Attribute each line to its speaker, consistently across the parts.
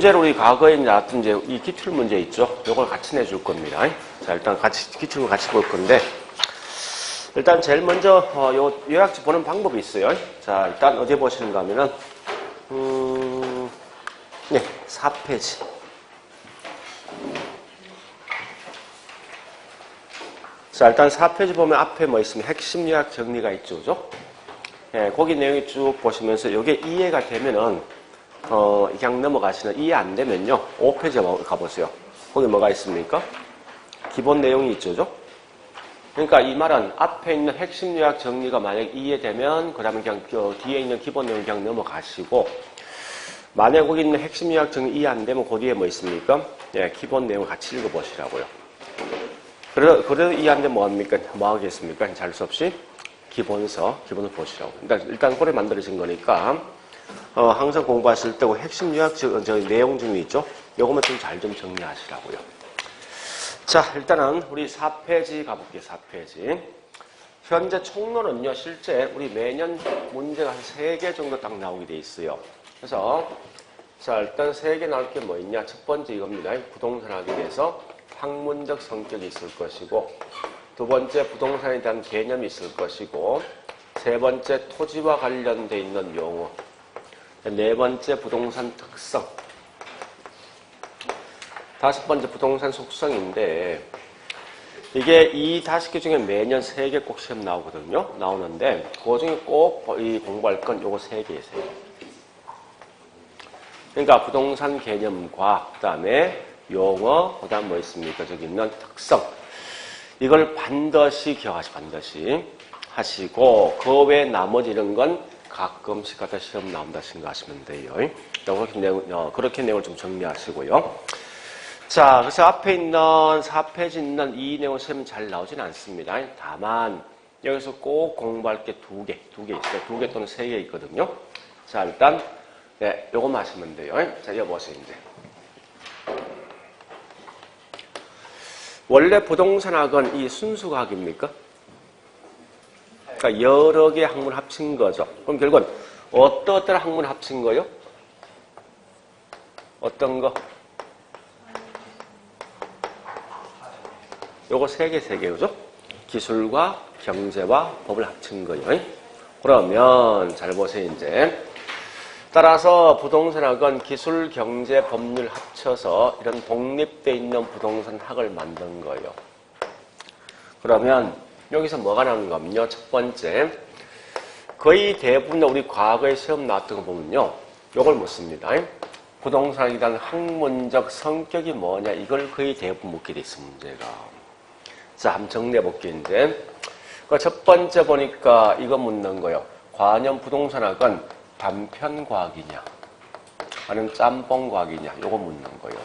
Speaker 1: 문제를 우리 과거에 나왔던 이제 이 기출 문제 있죠? 요걸 같이 내줄 겁니다. 자, 일단 기출을 같이 볼 건데, 일단 제일 먼저, 요 요약지 보는 방법이 있어요. 자, 일단 어디 보시는가 하면은, 네, 4페이지. 자, 일단 4페이지 보면 앞에 뭐 있으면 핵심 요약 정리가 있죠, 그죠? 예, 거기 내용이 쭉 보시면서 이게 이해가 되면은, 그냥 넘어가시는, 이해 안 되면요, 5페이지에 가보세요. 거기 뭐가 있습니까? 기본 내용이 있죠, 그죠? 그러니까 이 말은 앞에 있는 핵심 요약 정리가 만약 이해되면, 그 다음에 그냥 뒤에 있는 기본 내용 그냥 넘어가시고, 만약 거기 있는 핵심 요약 정리 이해 안 되면 그 뒤에 뭐 있습니까? 예, 기본 내용 같이 읽어보시라고요. 그래도 이해 안 되면 뭐합니까? 뭐 하겠습니까? 잘 수 없이 기본을 보시라고. 일단 그래 만들어진 거니까, 항상 공부하실 때 핵심 요약 내용 중에 있죠? 요것만 좀 잘 좀 정리하시라고요. 자, 일단은 우리 4페이지 가볼게요. 4페이지. 현재 총론은요, 실제 우리 매년 문제가 한 3개 정도 딱 나오게 돼 있어요. 그래서, 자, 일단 3개 나올 게 뭐 있냐? 첫 번째 이겁니다. 부동산학에 대해서 학문적 성격이 있을 것이고, 두 번째 부동산에 대한 개념이 있을 것이고, 세 번째 토지와 관련돼 있는 용어, 네 번째 부동산 특성, 다섯 번째 부동산 속성인데, 이게 이 5개 중에 매년 3개 꼭 시험 나오거든요. 나오는데 그 중에 꼭 공부할 건 요거 3개이세요. 그러니까 부동산 개념과 그 다음에 용어, 그 다음 뭐 있습니까? 저기 있는 특성. 이걸 반드시 반드시 하시고, 그 외에 나머지 이런 건 가끔씩 갖다 시험 나온다 생각하시면 돼요. 그렇게 내용을 좀 정리하시고요. 자, 그래서 앞에 있는 4페이지 있는 이 내용 시험은 잘 나오진 않습니다. 다만 여기서 꼭 공부할 게 두 개 있어요. 2개 또는 3개 있거든요. 자, 일단 네, 요것만 하시면 돼요. 자, 여보세요 이제. 원래 부동산학은 이 순수과학입니까? 그러니까 여러 개의 학문 합친 거죠. 그럼 결국은 어떤 학문 합친 거요? 어떤 거? 요거 3개, 그죠? 기술과 경제와 법을 합친 거예요. 그러면 잘 보세요, 이제. 따라서 부동산학은 기술, 경제, 법률 합쳐서 이런 독립되어 있는 부동산 학을 만든 거예요. 그러면 여기서 뭐가 나오는 거면요. 첫 번째, 거의 대부분 우리 과거에 시험 나왔던 거 보면요. 요걸 묻습니다. 부동산에 대한 학문적 성격이 뭐냐, 이걸 거의 대부분 묻게 돼 있어, 문제가. 자, 한번 정리해볼게요, 이제. 첫 번째 보니까 이거 묻는 거예요. 과연 부동산학은 단편과학이냐, 아니면 짬뽕과학이냐, 요거 묻는 거예요.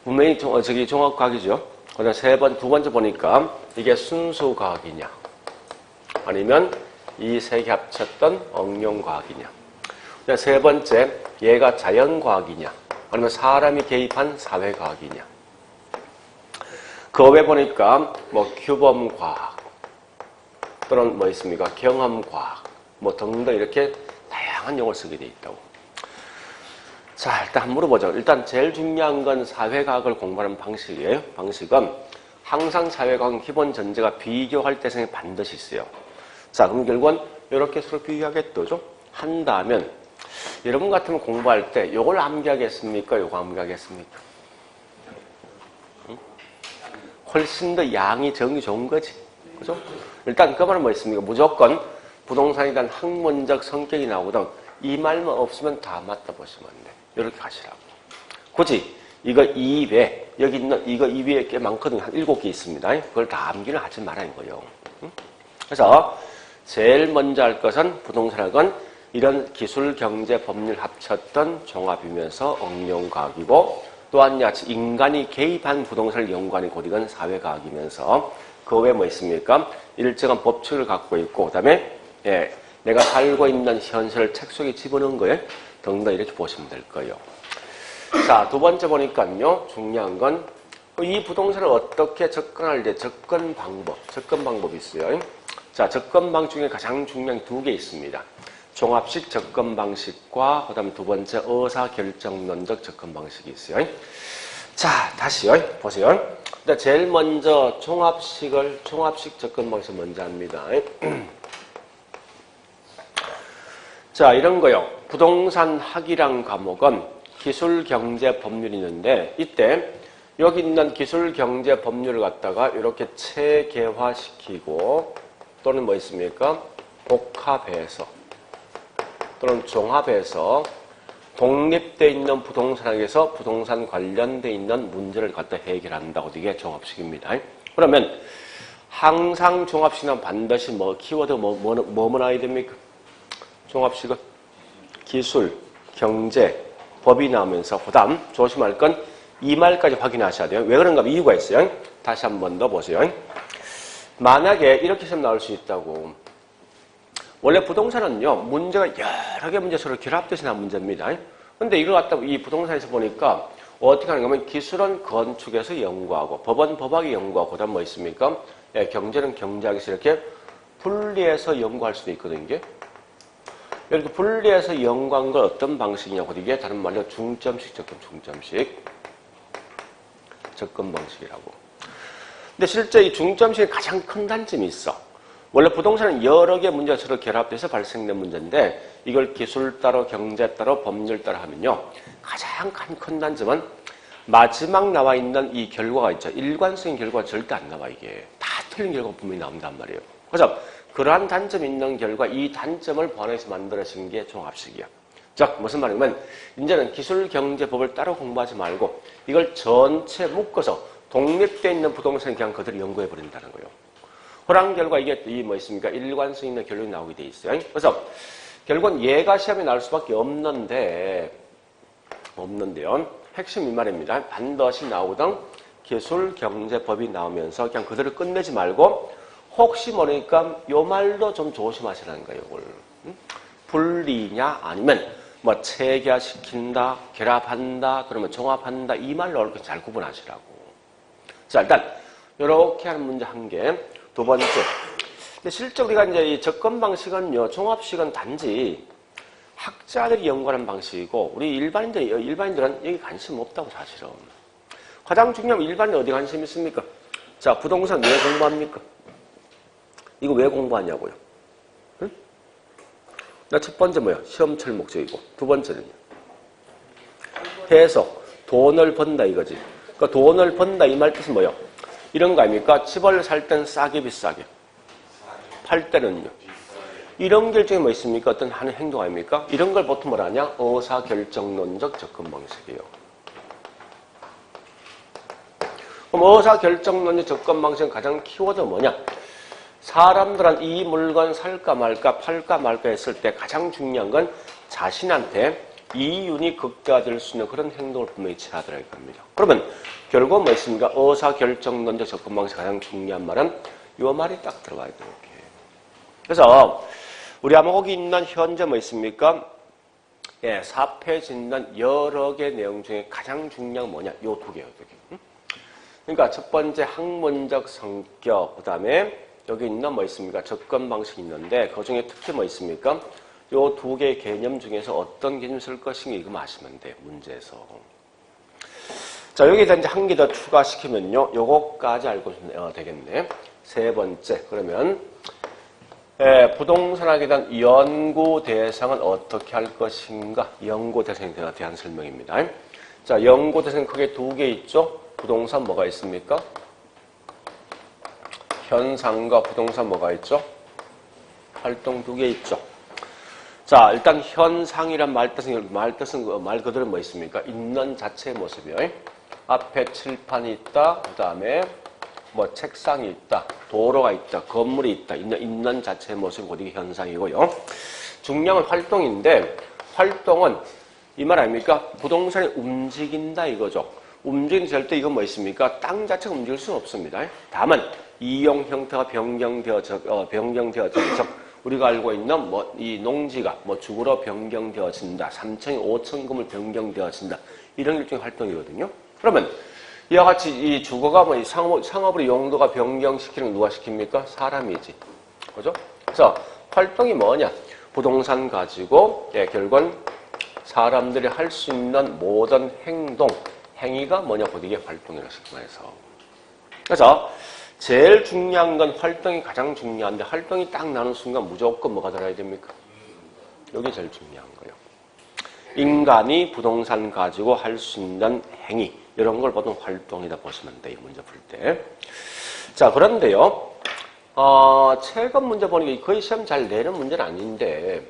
Speaker 1: 분명히 종합과학이죠. 그다음 두 번째 보니까 이게 순수과학이냐, 아니면 이 3개 합쳤던 응용과학이냐. 세 번째, 얘가 자연과학이냐, 아니면 사람이 개입한 사회과학이냐. 그 외에 보니까 뭐 규범과학 또는 뭐 있습니까? 경험과학 뭐 등등 이렇게 다양한 용어를 쓰게 돼 있다고. 자, 일단 한번 물어보죠. 일단 제일 중요한 건 사회과학을 공부하는 방식이에요. 방식은 항상 사회과학은 기본 전제가 비교할 대상이 반드시 있어요. 자, 그럼 결국은 이렇게 서로 비교하겠죠? 한다면 여러분 같으면 공부할 때 요걸 암기하겠습니까? 요거 암기하겠습니까? 훨씬 더 양이 정이 좋은 거지. 그죠? 일단 그 말은 뭐 있습니까? 무조건 부동산에 대한 학문적 성격이 나오거든. 이 말만 없으면 다 맞다 보시면 안 돼. 이렇게 가시라고. 굳이 이거 2배, 여기 있는 이거 2배에 꽤 많거든요. 한 7개 있습니다. 그걸 다 암기는 하지 말라는 거예요. 그래서 제일 먼저 할 것은 부동산학은 이런 기술, 경제, 법률 합쳤던 종합이면서 응용과학이고, 또한 인간이 개입한 부동산을 연구하는 곧 이건 사회과학이면서 그 외에 뭐 있습니까? 일정한 법칙을 갖고 있고, 그 다음에 내가 살고 있는 현실을 책 속에 집어넣은 거예요. 등등 이렇게 보시면 될 거예요. 자, 두 번째 보니까요. 중요한 건 이 부동산을 어떻게 접근할 때 접근 방법이 있어요. 자, 접근 방법 중에 가장 중요한 2개 있습니다. 종합식 접근 방식과 그다음 두 번째 의사결정론적 접근 방식이 있어요. 자, 다시요. 보세요. 일단 제일 먼저 종합식 접근 방식 먼저 합니다. 자, 이런 거요. 부동산 학이란 과목은 기술, 경제, 법률이 있는데 이때 여기 있는 기술, 경제, 법률을 갖다가 이렇게 체계화시키고 또는 뭐 있습니까? 복합해서 또는 종합해서 독립되어 있는 부동산학에서 부동산 관련되어 있는 문제를 갖다 해결한다고 이게 종합식입니다. 그러면 항상 종합식은 반드시 뭐 키워드 뭐뭐 나와야 됩니까? 종합식은 기술, 경제, 법이 나오면서 그다음 조심할 건 이 말까지 확인하셔야 돼요. 왜 그런가 하면 이유가 있어요. 다시 한 번 더 보세요. 만약에 이렇게 시험 나올 수 있다고. 원래 부동산은요, 문제가 여러 개 문제 서로 결합돼서 나온 문제입니다. 근데 이걸 갖다 이 부동산에서 보니까 어떻게 하는가 하면 기술은 건축에서 연구하고 법은 법학에 연구하고 그다음 뭐 있습니까? 예, 경제는 경제학에서 이렇게 분리해서 연구할 수도 있거든요. 이게. 이렇게 분리해서 연구한 건 어떤 방식이냐고 이게 다른 말로 중점식 접근 방식이라고. 근데 실제 이 중점식의 가장 큰 단점이 있어. 원래 부동산은 여러 개 문제가 서로 결합돼서 발생된 문제인데 이걸 기술 따로 경제 따로 법률 따로 하면요. 가장 큰 단점은 마지막 나와 있는 이 결과가 있죠. 일관성인 결과가 절대 안 나와 이게. 다 틀린 결과가 분명히 나온단 말이에요. 그래서 그러한 단점이 있는 결과 이 단점을 보완해서 만들어진 게 종합식이야. 즉 무슨 말이냐면 이제는 기술 경제법을 따로 공부하지 말고 이걸 전체 묶어서 독립되어 있는 부동산을 그냥 그대로 연구해 버린다는 거예요. 그런 결과 이게 뭐 있습니까? 일관성 있는 결론이 나오게 돼 있어요. 그래서 결국은 얘가 시험에 나올 수밖에 없는데요. 핵심 이 말입니다. 반드시 나오던 기술 경제법이 나오면서 그냥 그대로 끝내지 말고 혹시 모르니까 요 말도 좀 조심하시라는 거예요. 이걸. 분리냐 아니면 뭐 체계화시킨다, 결합한다, 그러면 종합한다 이 말로 이렇게 잘 구분하시라고. 자, 일단 이렇게 하는 문제 한 개. 두 번째. 근데 실제 우리가 이제 이 접근 방식은요, 종합식은 단지 학자들이 연구하는 방식이고 우리 일반인들은 여기 관심 없다고 사실은. 가장 중요한 일반인 어디 관심 있습니까? 자, 부동산 왜 공부합니까? 이거 왜 공부하냐고요? 응? 첫 번째 뭐야? 시험철 목적이고 두 번째는요. 해석, 돈을 번다 이거지. 그러니까 돈을 번다 이 말 뜻은 뭐예요? 이런 거 아닙니까? 집을 살 땐 싸게 비싸게 팔 때는요. 이런 결정이 뭐 있습니까? 어떤 하는 행동 아닙니까? 이런 걸 보통 뭐라 하냐? 의사결정론적 접근 방식이에요. 그럼 의사결정론적 접근 방식은 가장 키워드가 뭐냐? 사람들은 이 물건 살까 말까 팔까 말까 했을 때 가장 중요한 건 자신한테 이윤이 극대화될 수 있는 그런 행동을 분명히 취하더라 이겁니다. 그러면 결국은 뭐 있습니까? 의사결정론적 접근 방식 가장 중요한 말은 이 말이 딱 들어가야 돼요. 이렇게. 그래서 우리 아마 거기 있는 현재 뭐 있습니까? 예, 4페이지 있는 여러 개 내용 중에 가장 중요한 건 뭐냐? 요 두 개요. 그러니까 첫 번째 학문적 성격, 그 다음에 여기 있는 뭐 있습니까? 접근 방식이 있는데 그 중에 특히 뭐 있습니까? 요 두 개의 개념 중에서 어떤 개념을 쓸 것인가 이거 아시면 돼요. 문제에서. 자, 여기다 이제 한 개 더 추가시키면요. 요거까지 알고 되겠네. 세 번째. 그러면 부동산학에 대한 연구 대상은 어떻게 할 것인가? 연구 대상에 대한 설명입니다. 자, 연구 대상 크게 두 개 있죠? 부동산 뭐가 있습니까? 현상과 부동산 뭐가 있죠? 활동 두 개 있죠. 자, 일단 현상이란 말 그대로 뭐 있습니까? 있는 자체의 모습이요. 앞에 칠판이 있다. 그 다음에 뭐 책상이 있다. 도로가 있다. 건물이 있다. 있는 자체의 모습이 곧 이게 현상이고요. 중요한 활동인데 활동은 이 말 아닙니까? 부동산이 움직인다 이거죠. 움직이는 절대 이건 뭐 있습니까? 땅 자체가 움직일 수는 없습니다. 다만 이용 형태가 변경되어져 우리가 알고 있는 뭐 이 농지가 뭐 주거로 변경되어진다. 3층이 5층금을 변경되어진다. 이런 일종의 활동이거든요. 그러면 이와 같이 이 주거가 뭐 상업으로 용도가 변경시키는 건 누가 시킵니까? 사람이지. 그죠? 그래서 활동이 뭐냐? 부동산 가지고 결국은 사람들이 할 수 있는 모든 행동, 행위가 뭐냐, 곧 이게 활동이라고 말해서. 그래서 제일 중요한 건 활동이 가장 중요한데 활동이 딱 나는 순간 무조건 뭐가 들어야 됩니까? 여기 제일 중요한 거예요. 인간이 부동산 가지고 할 수 있는 행위, 이런 걸 보통 활동이다 보시면 돼요, 문제 풀 때. 자, 그런데요, 최근 문제 보니까 거의 시험 잘 내는 문제는 아닌데,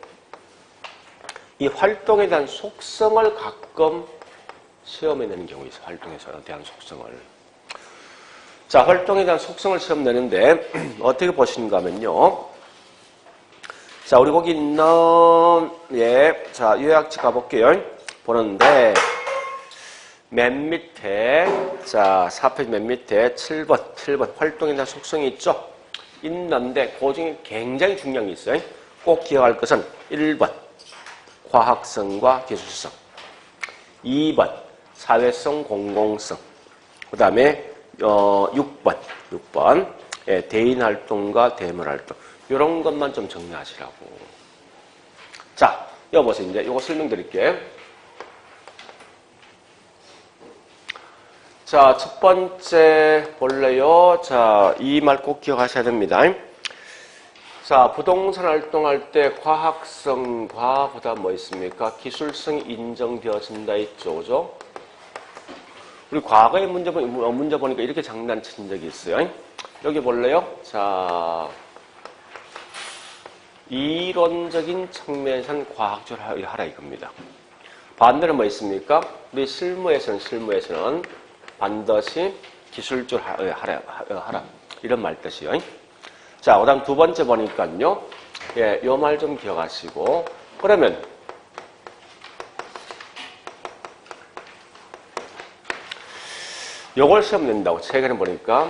Speaker 1: 이 활동에 대한 속성을 가끔 시험에 내는 경우 있어요. 활동에 대한 속성을. 자, 활동에 대한 속성을 시험 내는데, 어떻게 보시는가 하면요. 자, 우리 거기 있는, 자, 요약지 가볼게요. 보는데, 맨 밑에, 자, 4페이지 맨 밑에 7번 활동에 대한 속성이 있죠? 있는데, 그 중에 굉장히 중요한 게 있어요. 꼭 기억할 것은 1번, 과학성과 기술성. 2번, 사회성, 공공성. 그 다음에, 6번, 대인활동과 대물활동. 이런 것만 좀 정리하시라고. 자, 여보세요. 이제 이거 설명드릴게요. 자, 첫 번째 볼래요. 자, 이 말 꼭 기억하셔야 됩니다. 자, 부동산 활동할 때 과학성과 그다음 뭐 있습니까? 기술성이 인정되어진다 있죠, 그죠? 우리 과거의 문제 보니까 이렇게 장난친 적이 있어요. 여기 볼래요? 자, 이론적인 측면에서는 과학적으로 하라 이겁니다. 반대로 뭐 있습니까? 우리 실무에서는 반드시 기술적으로 하라. 이런 말 뜻이요. 자, 그 다음 두 번째 보니까요. 요 말 좀 기억하시고. 그러면, 요걸 시험 낸다고 최근에 보니까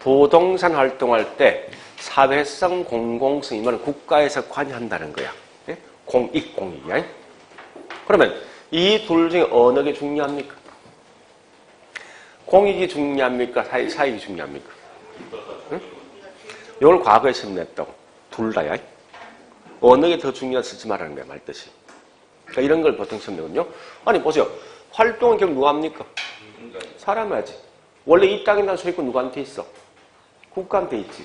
Speaker 1: 부동산 활동할 때 사회성, 공공성이면 국가에서 관여한다는 거야. 공익이야. 그러면 이 둘 중에 어느 게 중요합니까? 공익이 중요합니까? 사익이 중요합니까? 응? 이걸 과거에 시험 냈다고. 둘 다야. 어느 게 더 중요했을지 말하는 거야, 말뜻이. 그러니까 이런 걸 보통 시험 내거든요. 아니, 보세요. 활동은 결국 누가 합니까? 사람이 하지. 원래 이 땅에 대한 소유권 누구한테 있어? 국가한테 있지.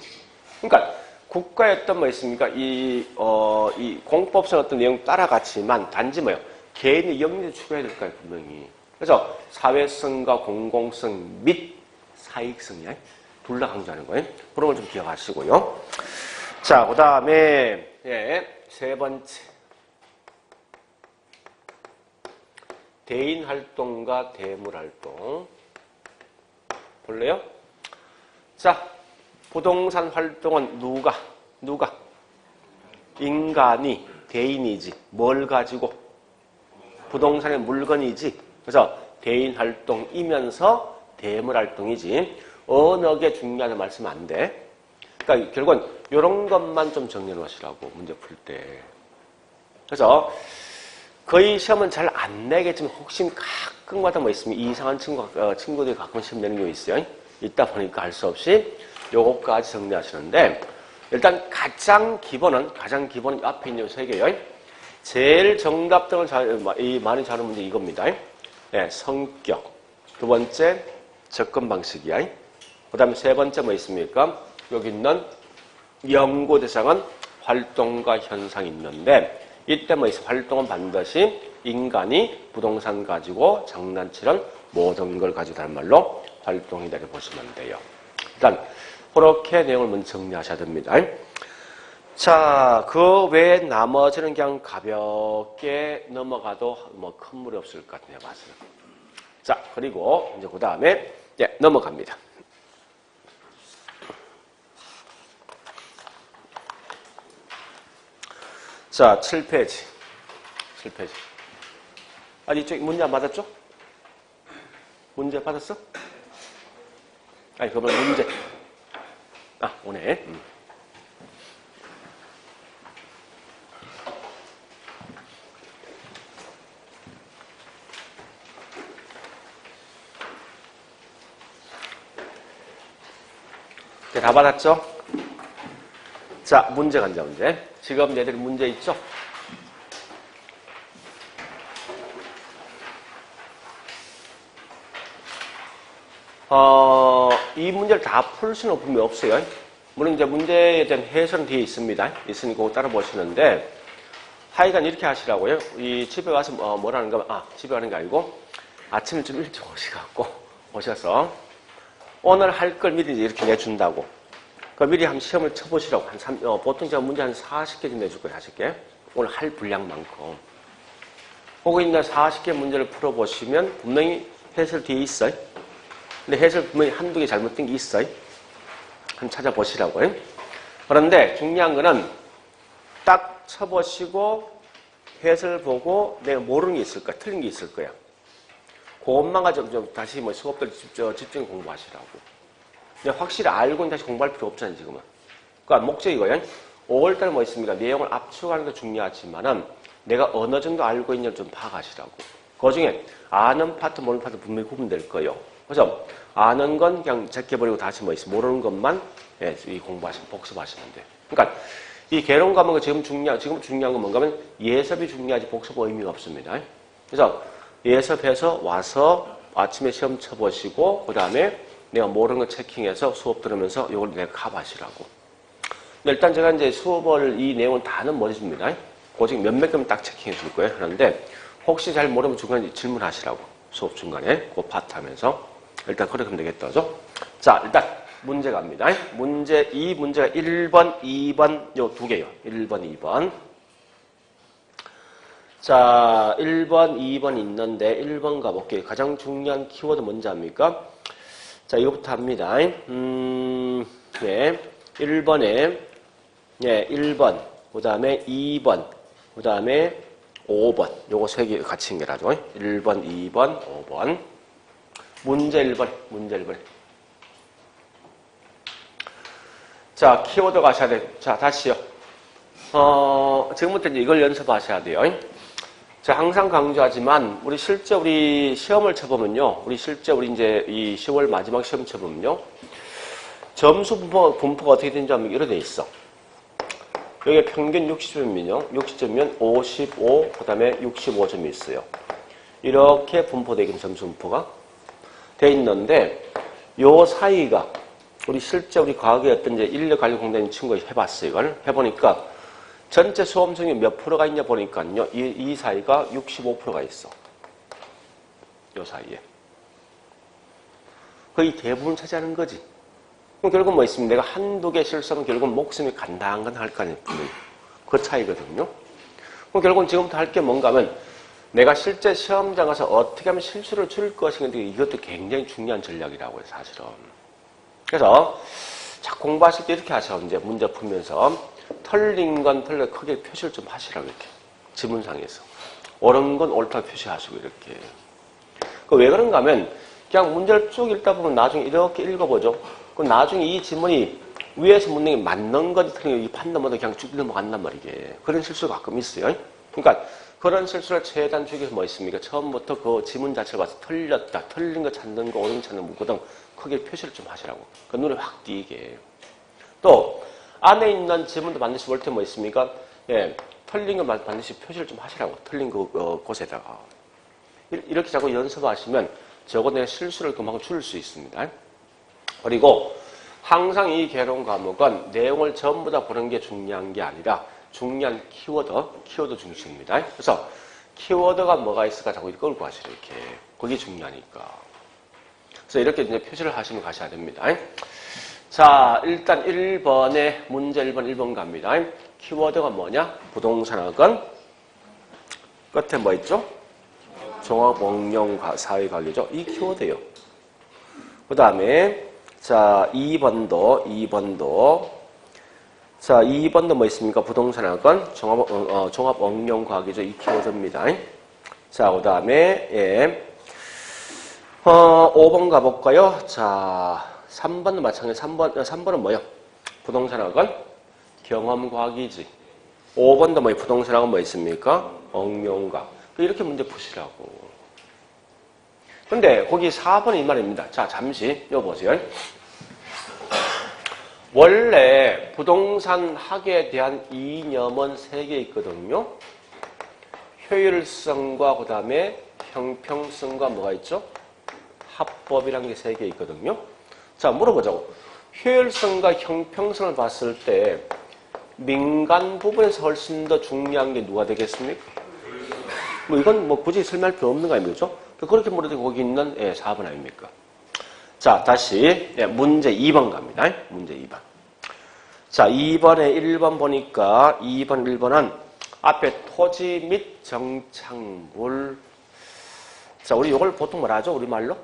Speaker 1: 그러니까 국가의 어떤 뭐 있습니까? 이 공법상 어떤 내용 따라갔지만 단지 뭐요? 개인의 영리를 추구해야 될 거예요, 분명히. 그래서 사회성과 공공성 및 사익성이야. 둘 다 강조하는 거예요. 그런 걸 좀 기억하시고요. 자, 그 다음에 세 번째. 대인활동과 대물활동. 볼래요? 자, 부동산 활동은 누가? 인간이, 대인이지. 뭘 가지고? 부동산의 물건이지. 그래서 대인활동이면서 대물활동이지. 어느 게 중요하다는 말씀 안 돼. 그러니까 결국은 이런 것만 좀 정리해 놓으시라고, 문제 풀 때. 그래서 거의 시험은 잘 안 내겠지만 혹시 가끔가다 뭐 있으면 이상한 친구들이 가끔 시험 내는 경우 있어요. 있다 보니까 할 수 없이 요거까지 정리하시는데, 일단 가장 기본은 앞에 있는 세 개요. 제일 정답 등을 많이 자는 문제 이겁니다. 성격. 두 번째, 접근 방식이야. 그 다음에 세 번째 뭐 있습니까? 여기 있는 연구 대상은 활동과 현상이 있는데, 이때 뭐 있어? 활동은 반드시 인간이 부동산 가지고 장난치는 모든 걸 가지고 다른 말로 활동이다 이렇게 보시면 돼요. 일단 그렇게 내용을 먼저 정리하셔야 됩니다. 자, 그 외에 나머지는 그냥 가볍게 넘어가도 뭐 큰 무리 없을 것 같네요. 맞아요. 자, 그리고 이제 그 다음에 넘어갑니다. 자, 7페이지. 아니, 이쪽 문제 안 받았죠? 문제 받았어? 아니, 그러면 문제. 오네. 다 받았죠? 자, 문제 간다, 문제. 지금 얘들이 문제 있죠? 이 문제를 다 풀 수는 분명히 없어요. 물론 이제 문제에 대한 해설은 뒤에 있습니다. 있으니 그거 따라 보시는데, 하여간 이렇게 하시라고요. 이 집에 와서 뭐라는 거, 집에 가는 게 아니고, 아침에 좀 일찍 오셔서, 오늘 할 걸 미리 이렇게 내준다고. 그 미리 한번 시험을 쳐보시라고. 보통 제가 문제 한 40개 좀 내줄 거예요, 40개. 오늘 할 분량만큼. 거기 있는 40개 문제를 풀어보시면 분명히 해설 뒤에 있어요. 근데 해설 분명히 한두 개 잘못된 게 있어요. 한번 찾아보시라고요. 그런데 중요한 거는 딱 쳐보시고 해설 보고 내가 모르는 게 있을 거야. 틀린 게 있을 거야. 그것만 가지고 좀 다시 수업들 집중 공부하시라고. 근데 확실히 알고는 다시 공부할 필요 없잖아요, 지금은. 그러니까 목적이 이거예요. 5월달에 뭐 있습니까? 내용을 압축하는 게 중요하지만은 내가 어느 정도 알고 있는지 좀 파악하시라고. 그 중에 아는 파트, 모르는 파트 분명히 구분될 거예요. 그래서 아는 건 그냥 제껴버리고 다시 뭐 있어. 모르는 것만 복습하시면 돼요. 그러니까 이 개론 과목은 지금 중요한 건 뭔가 하면 예습이 중요하지 복습 의미가 없습니다. 그래서 예습해서 와서 아침에 시험 쳐보시고 그 다음에 내가 모르는 거 체킹해서 수업 들으면서 이걸 내가 커버하시라고. 일단 제가 이제 수업을 이 내용은 다는 못 해줍니다. 오직 몇몇 개만 딱 체킹해 줄 거예요. 그런데 혹시 잘 모르면 중간에 질문하시라고. 수업 중간에 그 파트 하면서 일단 그렇게 하면 되겠다죠. 자, 일단 문제 갑니다. 이 문제가 1번, 2번 요 두 개요. 1번, 2번. 자, 1번, 2번 있는데 1번 가볼게요. 가장 중요한 키워드 뭔지 압니까? 자, 이거부터 합니다. 네. 1번에, 네, 1번, 그 다음에 2번, 그 다음에 5번. 요거 세 개 같이 연결하죠. 1번, 2번, 5번. 문제 1번. 자, 키워드 가셔야 돼요. 자, 다시요. 지금부터 이제 이걸 연습하셔야 돼요. 자, 항상 강조하지만, 우리 시험을 쳐보면요. 우리 이제 이 10월 마지막 시험 쳐보면요. 점수 분포가 어떻게 되는지 하면 이렇게 돼 있어. 여기 평균 60점이면요. 60점이면 55, 그 다음에 65점이 있어요. 이렇게 분포되긴 점수 분포가 돼 있는데, 요 사이가, 우리 과거에 어떤 이제 인력관리공단인 친구가 해봤어요. 이걸 해보니까, 전체 수험생이 몇 프로가 있냐 보니까요. 이 사이가 65%가 있어. 요 사이에. 거의 대부분 차지하는 거지. 그럼 결국 뭐 있습니까? 내가 한두 개 실수하면 결국 목숨이 간당간당할 거 아니에요. 그 차이거든요. 그럼 결국은 지금부터 할 게 뭔가 하면 내가 실제 시험장 가서 어떻게 하면 실수를 줄일 것인가 이것도 굉장히 중요한 전략이라고요, 사실은. 그래서 자, 공부하실 때 이렇게 하셔. 이제 문제 풀면서 틀린 건 틀려 크게 표시를 좀 하시라고 이렇게. 지문상에서. 옳은 건 옳다고 표시하시고 이렇게. 왜 그런가 하면 그냥 문제를 쭉 읽다 보면 나중에 이렇게 읽어보죠. 그럼 나중에 이 지문이 위에서 묻는 게 맞는 건지 틀린 건지 판단 못하고 그냥 쭉 넘어간단 말이게. 그런 실수가 가끔 있어요. 그러니까 그런 실수를 최대한 주기 위해서 뭐 있습니까? 처음부터 그 지문 자체를 봐서 틀렸다, 틀린 거 찾는 거, 옳은 거 찾는 거 묻거든 크게 표시를 좀 하시라고. 그 눈에 확 띄게. 또 안에 있는 지문도 반드시 볼 때 뭐 있습니까? 예, 틀린 거 반드시 표시를 좀 하시라고. 틀린 곳에다가. 이렇게 자꾸 연습하시면 적어도 내 실수를 그만큼 줄일 수 있습니다. 그리고 항상 이 개론 과목은 내용을 전부 다 보는 게 중요한 게 아니라 중요한 키워드 중심입니다. 그래서 키워드가 뭐가 있을까 자꾸 이걸 끌고 가시라 이렇게. 그게 중요하니까. 그래서 이렇게 이제 표시를 하시면 가셔야 됩니다. 자, 일단 1번에 문제 1번 갑니다. 키워드가 뭐냐? 부동산학은 끝에 뭐 있죠? 종합응용 사회과학이죠. 이 키워드예요. 그 다음에 자, 2번도 자, 2번도 뭐 있습니까? 부동산학은 종합응용과학이죠. 이 키워드입니다. 자, 그 다음에, 예. 5번 가볼까요? 자, 3번도 마찬가지. 3번은 뭐요? 부동산학은 경험과학이지. 5번도 뭐요? 부동산학은 뭐 있습니까? 응용과학. 이렇게 문제 푸시라고. 근데 거기 4번은 이 말입니다. 자, 잠시 이거 보세요. 원래 부동산 학에 대한 이념은 3개 있거든요. 효율성과 그 다음에 형평성과 뭐가 있죠? 합법이라는 게 3개 있거든요. 자, 물어보자고. 효율성과 형평성을 봤을 때 민간 부분에서 훨씬 더 중요한 게 누가 되겠습니까? 뭐 이건 뭐 굳이 설명할 필요 없는 거 아닙니까? 그렇게 물어도 거기 있는 4번 아닙니까? 자, 다시 문제 2번 갑니다. 문제 2번. 자, 2번에 1번 보니까 2번, 1번은 앞에 토지 및 정착물. 자, 우리 이걸 보통 뭐라 하죠? 우리말로?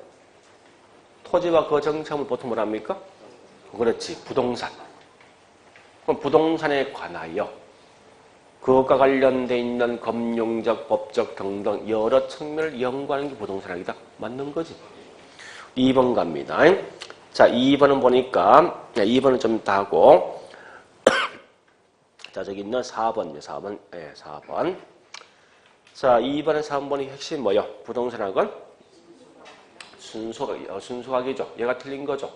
Speaker 1: 토지와 그 정착물 보통 뭐라 합니까? 그렇지, 부동산. 그럼 부동산에 관하여 그것과 관련돼 있는 금융적, 법적 등등 여러 측면을 연구하는 게 부동산학이다. 맞는 거지? 2번 갑니다. 자, 2번은 보니까 2번은 좀 이따 하고 자, 저기 있는 4번이요. 4번. 네, 4번. 자, 2번에 3번이 핵심 뭐요? 부동산학은 순수학이죠. 얘가 틀린 거죠.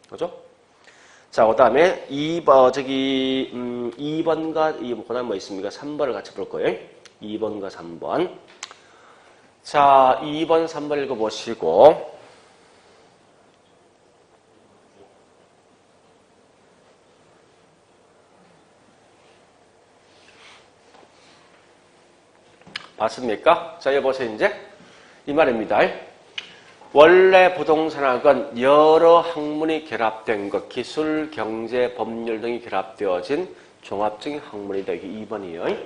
Speaker 1: 그죠? 자, 그 다음에 2번과 그 다음 뭐 있습니까? 3번을 같이 볼 거예요. 2번과 3번. 자, 2번, 3번 읽어보시고. 봤습니까? 자, 여보세요, 이제. 이 말입니다. 원래 부동산학은 여러 학문이 결합된 것, 기술, 경제, 법률 등이 결합되어진 종합적인 학문이다. 이게 2번이에요.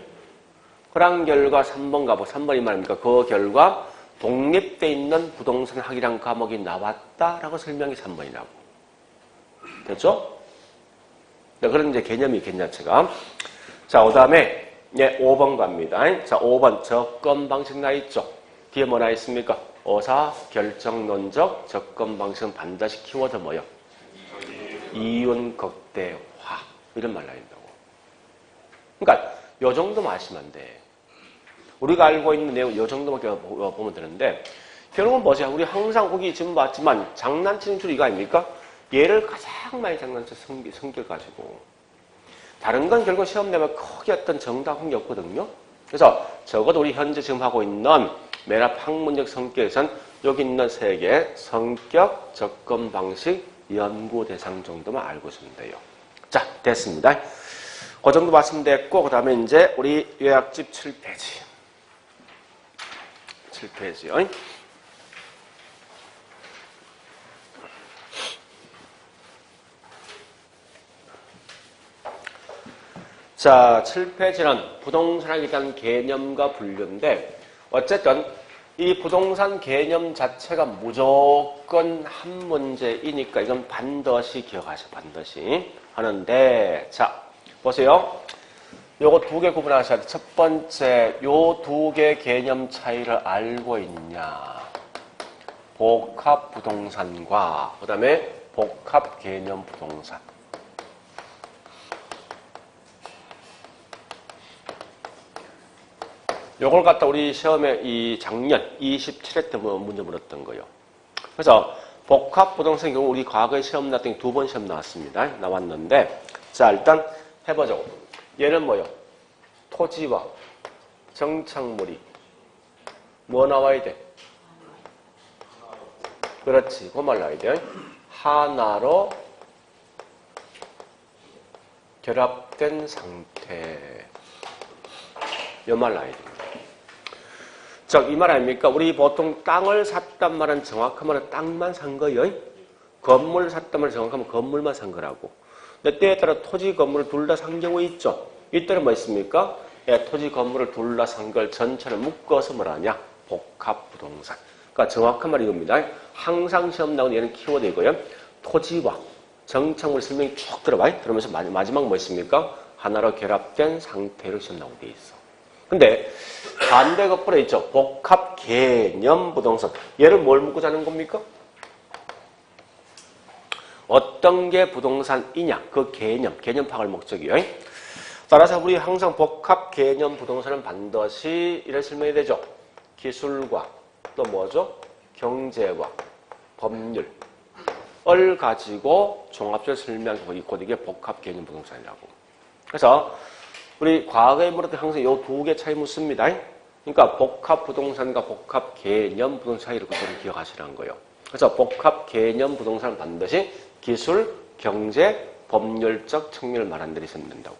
Speaker 1: 그런 결과 3번 가보. 3번이 말입니까? 그 결과 독립되어 있는 부동산학이란 과목이 나왔다라고 설명이 3번이라고. 됐죠? 네, 그런 이제 개념이 있겠냐체가. 자, 그 다음에 5번 갑니다. 자, 5번 접근 방식 나 있죠? 뒤에 뭐 나 있습니까? 의사결정론적 접근 방식은 반드시 키워드 뭐요? 이윤 극대화. 이런 말 나와 있다고. 그러니까 요 정도만 아시면 안 돼. 우리가 알고 있는 내용 요 정도만 보면 되는데 결국은 뭐지? 우리 항상 거기 지금 봤지만 장난치는 줄 이거 아닙니까? 얘를 가장 많이 장난쳐 성격 가지고. 다른 건 결국 시험 내면 크게 어떤 정답은 없거든요. 그래서 적어도 우리 현재 지금 하고 있는 매랍 학문적 성격에선 여기 있는 3개 성격, 접근 방식, 연구 대상 정도만 알고 있으면 돼요. 자, 됐습니다. 그 정도 말씀 됐고, 그 다음에 이제 우리 요약집 7페이지. 7페이지요. 자, 7페이지는 부동산학에 대한 개념과 분류인데 어쨌든 이 부동산 개념 자체가 무조건 한 문제이니까 이건 반드시 기억하셔. 반드시 하는데 자, 보세요. 요거 2개 구분하셔야 돼. 첫 번째, 요 2개 개념 차이를 알고 있냐. 복합 부동산과 그 다음에 복합 개념 부동산. 요걸 갖다 우리 시험에 이 작년 27회 때 문제 물었던 거예요. 그래서 복합 부동산 경우 우리 과거에 시험 나왔던 게 2번 시험 나왔습니다. 나왔는데 자, 일단 해보자고. 얘는 뭐요? 토지와 정착물이 뭐 나와야 돼? 그렇지. 그 말 나와야 돼. 하나로 결합된 상태. 요 말 나와야 돼. 즉, 이 말 아닙니까? 우리 보통 땅을 샀단 말은 정확한 말은 땅만 산 거예요. 건물 샀단 말은 정확하면 건물만 산 거라고. 근데 때에 따라 토지, 건물을 둘 다 산 경우 있죠. 이때는 뭐 있습니까? 토지, 건물을 둘 다 산 걸 전체를 묶어서 뭐라냐? 복합 부동산. 그러니까 정확한 말이 이겁니다. 항상 시험 나오는 얘는 키워드이고요. 토지와 정착물 설명이 쭉 들어봐요. 그러면서 마지막 뭐 있습니까? 하나로 결합된 상태로 시험 나오게 돼 있어. 근데 반대 거꾸로 있죠. 복합 개념 부동산. 얘를 뭘 묻고 자는 겁니까? 어떤 게 부동산이냐. 그 개념 파악을 목적이에요. 따라서 우리 항상 복합 개념 부동산은 반드시 이런 설명이 되죠. 기술과 또 뭐죠? 경제와 법률. 을 가지고 종합적으로 설명하고 있고 이게 복합 개념 부동산이라고. 그래서 우리 과거에 물었던 항상 이 두 개 차이 묻습니다. 그러니까 복합 부동산과 복합 개념 부동산 차이를 그대로 기억하시라는 거예요. 그래서 복합 개념 부동산은 반드시 기술, 경제, 법률적 측면을 말한다 이렇게 된다고.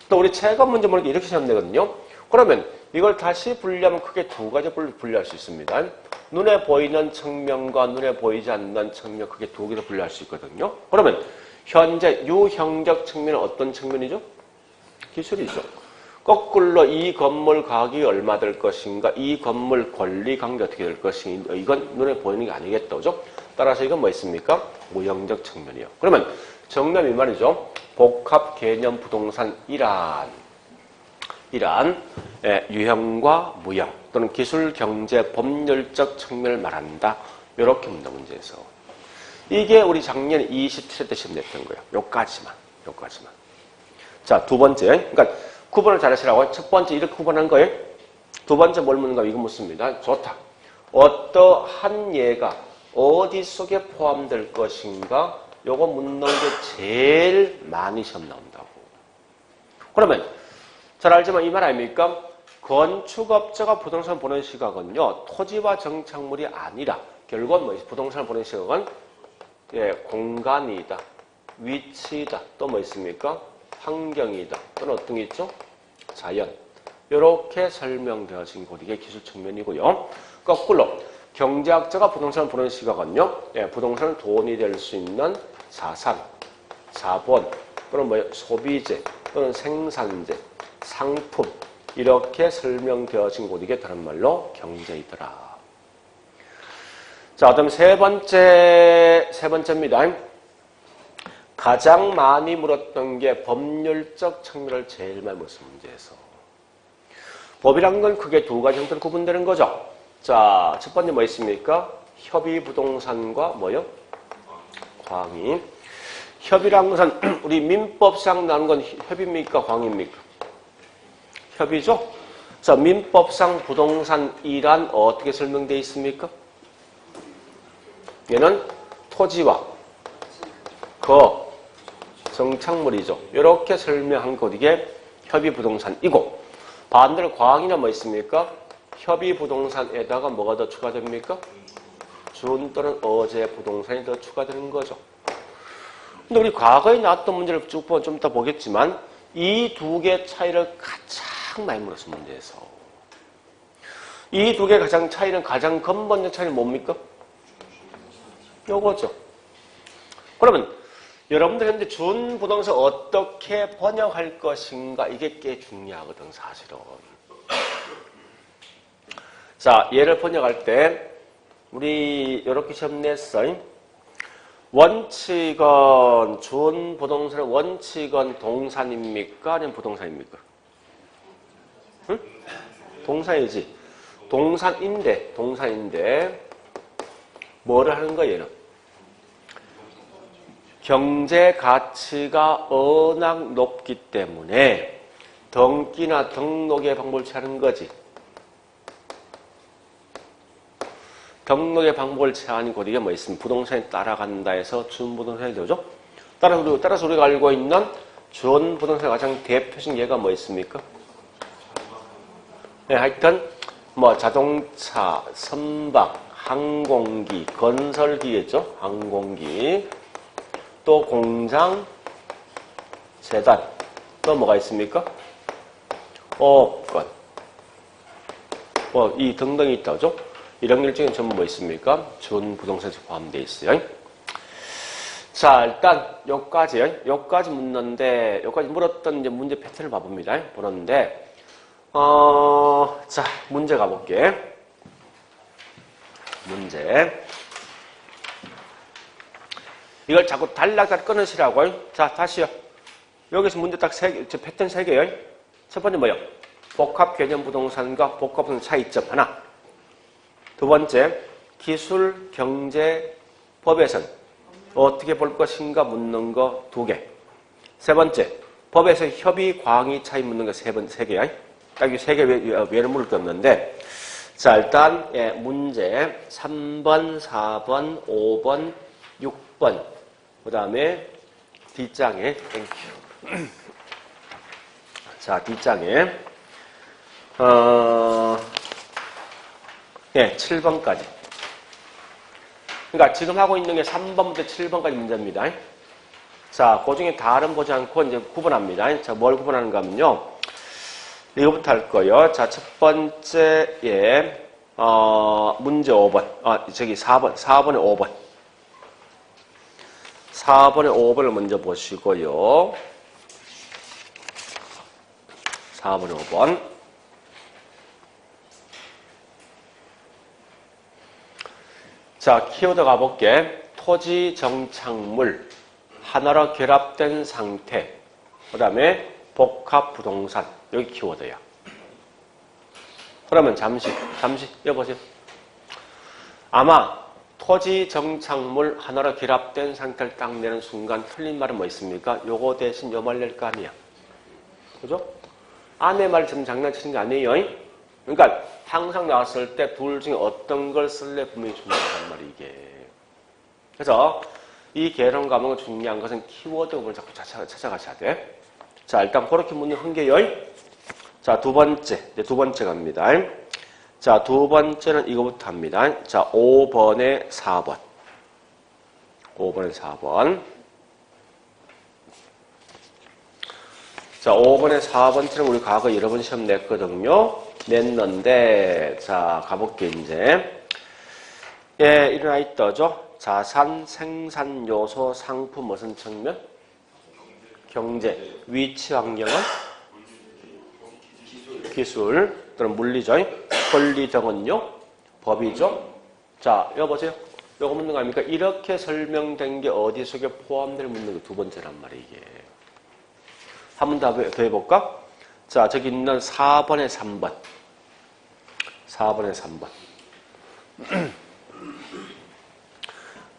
Speaker 1: 또 우리 체감 문제 보니까 이렇게 시면 되거든요. 그러면 이걸 다시 분리하면 크게 두 가지 분리할 수 있습니다. 눈에 보이는 측면과 눈에 보이지 않는 측면 크게 두 개로 분리할 수 있거든요. 그러면 현재 유형적 측면은 어떤 측면이죠? 기술이죠. 거꾸로 이 건물 가격이 얼마 될 것인가, 이 건물 권리 관계 어떻게 될 것인가, 이건 눈에 보이는 게 아니겠다, 그죠? 따라서 이건 뭐 있습니까? 무형적 측면이요. 그러면 정답이 말이죠. 복합 개념 부동산 이러한 유형과 무형 또는 기술, 경제, 법률적 측면을 말한다. 이렇게 문제에서. 이게 우리 작년 27회 때 시험 냈던 거예요. 요까지만. 자, 두 번째. 그러니까 구분을 잘하시라고. 첫 번째 이렇게 구분한 거예요. 두 번째 뭘 묻는가? 이거 묻습니다. 좋다. 어떠한 예가 어디 속에 포함될 것인가? 요거 묻는 게 제일 많이 시험 나온다고. 그러면 잘 알지만 이 말 아닙니까? 건축업자가 부동산 보는 시각은요. 토지와 정착물이 아니라 결국은 뭐 부동산을 보는 시각은 공간이다. 위치이다. 또 뭐 있습니까? 환경이다. 또는 어떤 게 있죠? 자연. 이렇게 설명되어진 곳 이게 기술 측면이고요. 거꾸로 경제학자가 부동산을 보는 시각은요. 부동산은 돈이 될 수 있는 자산, 자본, 또는 뭐 소비재, 또는 생산재, 상품 이렇게 설명되어진 곳 이게 다른 말로 경제이더라. 자, 그다음 세 번째입니다. 가장 많이 물었던 게 법률적 측면을 제일 많이 물었어요, 문제에서. 법이란 건 크게 두 가지 형태로 구분되는 거죠. 자, 첫 번째 뭐 있습니까? 협의 부동산과 뭐요? 광의. 협의란 것은 우리 민법상 나오는 건 협의입니까? 광의입니까? 협의죠? 자, 민법상 부동산이란 어떻게 설명되어 있습니까? 얘는 토지와 정착물이죠. 이렇게 설명한 것 이게 협의부동산이고 반대로 광의는 뭐 있습니까? 협의부동산에다가 뭐가 더 추가됩니까? 준 또는 어제 부동산이 더 추가되는 거죠. 근데 우리 과거에 나왔던 문제를 쭉 보면 좀 이따 보겠지만 이 두 개 차이를 가장 많이 물었어, 문제에서. 이 두 개 가장 근본적 차이는 뭡니까? 요거죠. 그러면 여러분들 현재 준 부동산 어떻게 번역할 것인가 이게 꽤 중요하거든, 사실은. 자, 얘를 번역할 때 우리 이렇게 시험 냈어요. 원칙은 준 부동산의 원칙은 동산입니까? 아니면 부동산입니까? 응? 동산이지. 동산인데 뭐를 하는 거야, 얘는? 경제 가치가 워낙 높기 때문에 등기나 등록의 방법을 취하는 거지. 등록의 방법을 취하는 곳 이게 뭐 있으면 부동산이 따라간다 해서 준부동산이 되죠. 따라서 우리가 알고 있는 준부동산의 가장 대표적인 예가 뭐 있습니까? 네, 하여튼 뭐 자동차, 선박, 항공기, 건설기겠죠. 항공기. 또 공장, 재단, 또 뭐가 있습니까? 업권, 뭐 이 등등이 있다, 그죠? 이런 일종의 전부 뭐 있습니까? 준부동산에 포함되어 있어요. 자, 일단 요까지 묻는데, 요까지 물었던 이제 문제 패턴을 봐봅니다. 보는데, 자, 문제 가볼게. 문제. 이걸 자꾸 단락을 끊으시라고요. 자, 다시요. 여기서 문제 딱 패턴 3개요. 첫 번째 뭐요? 복합 개념 부동산과 복합 부동산 차이점 하나. 두 번째, 기술, 경제, 법에서는 어떻게 볼 것인가 묻는 거 2개. 세 번째, 법에서 협의, 광의 차이 묻는 거 3개요. 딱 이 3개 외를 물을 게 없는데, 자, 일단 문제 3번, 4번, 5번, 6번. 그 다음에 뒷장에, 땡큐. 자, 뒷장에, 예, 7번까지. 그러니까 지금 하고 있는 게 3번부터 7번까지 문제입니다. 자, 그 중에 다른 보지 않고 이제 구분합니다. 자, 뭘 구분하는가 하면요. 이거부터 할 거예요. 자, 첫 번째에, 문제 5번. 4번에 5번. 4번에 5번을 먼저 보시고요. 4번에 5번. 자, 키워드 가볼게. 토지, 정착물, 하나로 결합된 상태. 그 다음에 복합 부동산. 여기 키워드야. 그러면 잠시 여보세요. 아마 토지, 정착물, 하나로 결합된 상태를 딱 내는 순간 틀린 말은 뭐 있습니까? 요거 대신 요 말 낼 거 아니야. 그죠? 아내 말 지금 장난치는 게 아니에요. 그러니까 항상 나왔을 때 둘 중에 어떤 걸 쓸래 분명히 중요하단 말이야, 이게. 그래서 이 개론 과목은 중요한 것은 키워드 부분을 자꾸 찾아가셔야 돼. 자, 일단 그렇게 묻는 한 개요. 자, 두 번째. 이제 두 번째 갑니다. 자, 두 번째는 이거부터 합니다. 자, 5번에 4번. 5번에 4번. 자, 5번에 4번처럼 우리 과거 여러 번 시험 냈거든요. 냈는데, 자, 가볼게, 이제. 예, 일어나 있더죠. 자산, 생산 요소, 상품, 무슨 측면? 경제. 위치 환경은? 기술. 또는 물리죠. 권리정은요? 법이죠. 자, 이거 보세요. 요거 묻는 거 아닙니까? 이렇게 설명된 게 어디 속에 포함될 묻는 게 두 번째란 말이에요, 이게. 한 번 더 해볼까? 자, 저기 있는 4번에 3번. 4번에 3번.